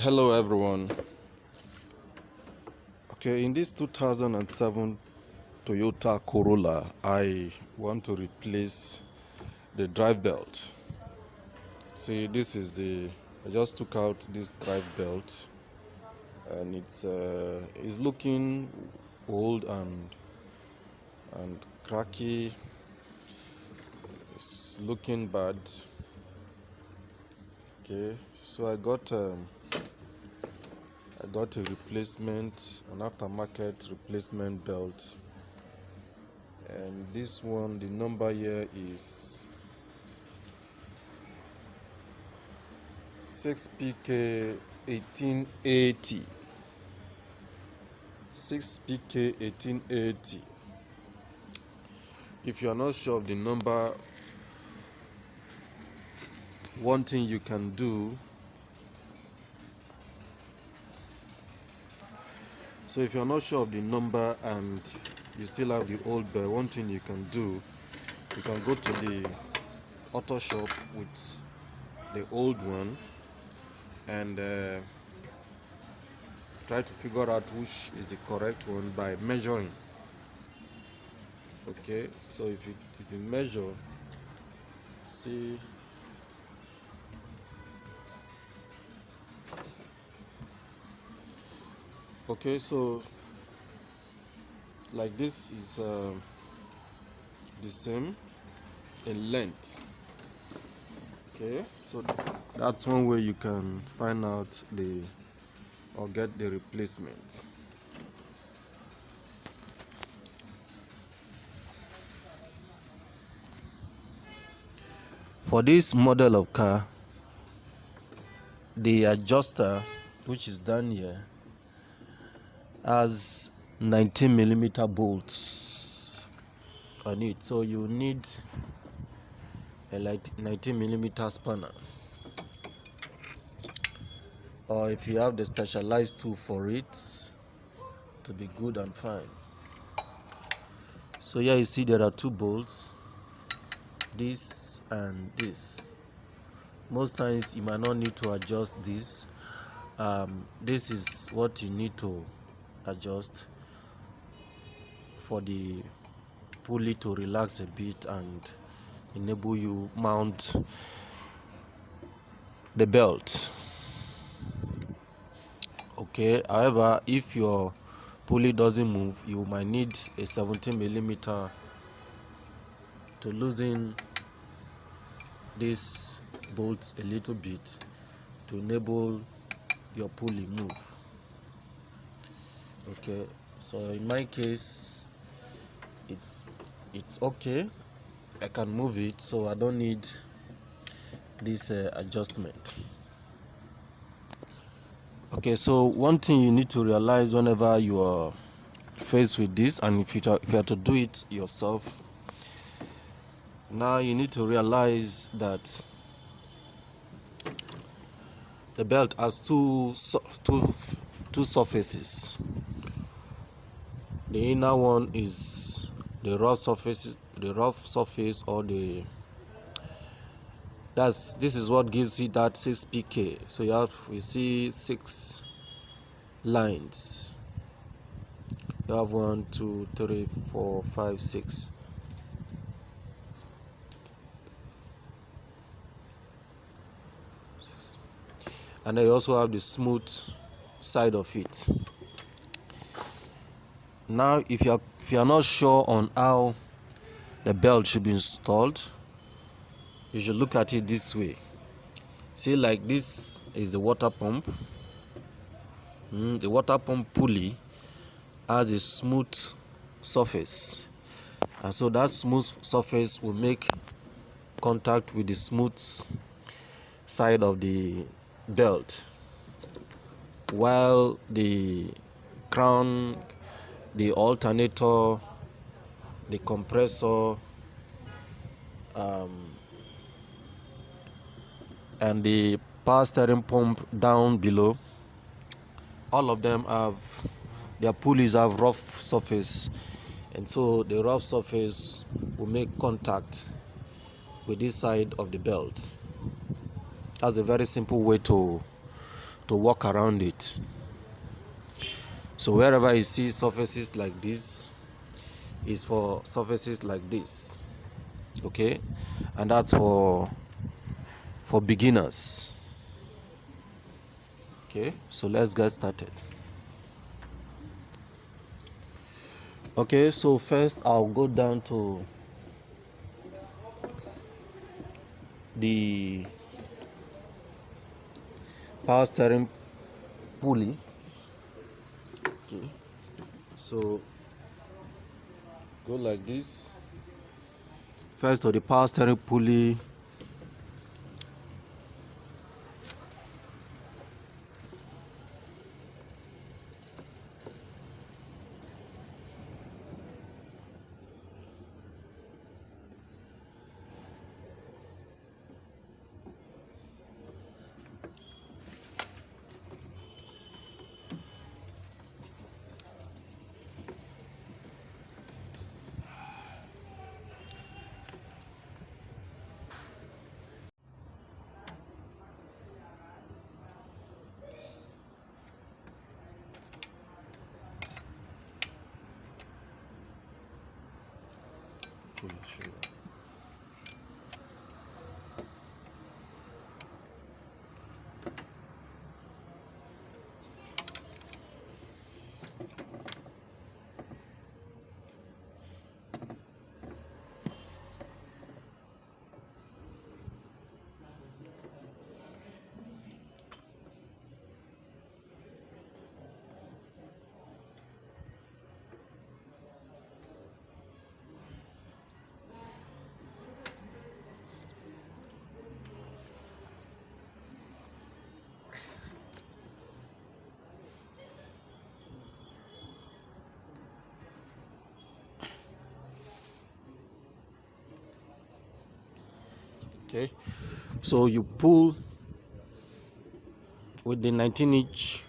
Hello everyone. Okay, in this 2007 Toyota Corolla, I want to replace the drive belt. See, this is I just took out this drive belt and it's looking old and cracky. It's looking bad. Okay, so I got a replacement, an aftermarket replacement belt, and this one, the number here is 6PK 1880. 6PK 1880. If you are not sure of the number, one thing you can do, so if you're not sure of the number and you still have the old belt, one thing you can do, you can go to the auto shop with the old one and try to figure out which is the correct one by measuring. Okay, so if you measure, see, okay, so like this is the same in length. Okay, so that's one way you can find out or get the replacement. For this model of car, the adjuster, which is down here, has 19mm bolts on it, so you need a 19mm spanner, or if you have the specialized tool for it, to be good and fine. So here you see there are two bolts, this and this. Most times you might not need to adjust this. This is what you need to adjust for the pulley to relax a bit and enable you mount the belt. Okay, however, if your pulley doesn't move, you might need a 17mm to loosen this bolt a little bit to enable your pulley move. Okay, so in my case, it's okay. I can move it, so I don't need this adjustment. Okay, so one thing you need to realize whenever you are faced with this, and if you have to do it yourself, now you need to realize that the belt has two surfaces. The inner one is the rough surface, or this is what gives it that 6PK. So we see 6 lines. You have 1, 2, 3, 4, 5, 6. And then you also have the smooth side of it. Now, if you are not sure on how the belt should be installed, you should look at it this way. See, like this is the water pump. The water pump pulley has a smooth surface, and so that smooth surface will make contact with the smooth side of the belt, while the crown, the alternator, the compressor, and the power steering pump down below, all of them their pulleys have rough surface, and so the rough surface will make contact with this side of the belt. That's a very simple way to to walk around it. So wherever you see surfaces like this is for surfaces like this, okay, and that's for beginners. Okay, so let's get started. Okay, so first I'll go down to the power steering pulley. Okay, so go like this. First to the power steering pulley. Sure. Okay, so you pull with the 19-inch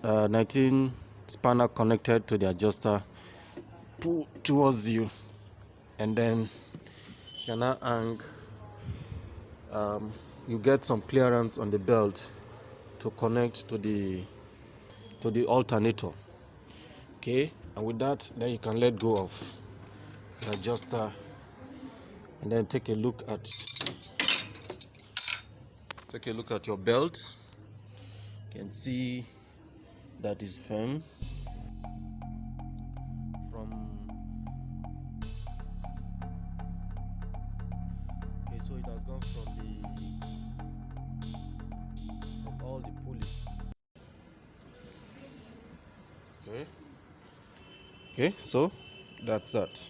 19 spanner connected to the adjuster, pull towards you, and then you can now hang. You get some clearance on the belt to connect to the alternator. Okay, and with that, then you can let go of the adjuster, and then take a look at your belt. You can see that is firm so it has gone from all the pulleys. Okay, so that's that.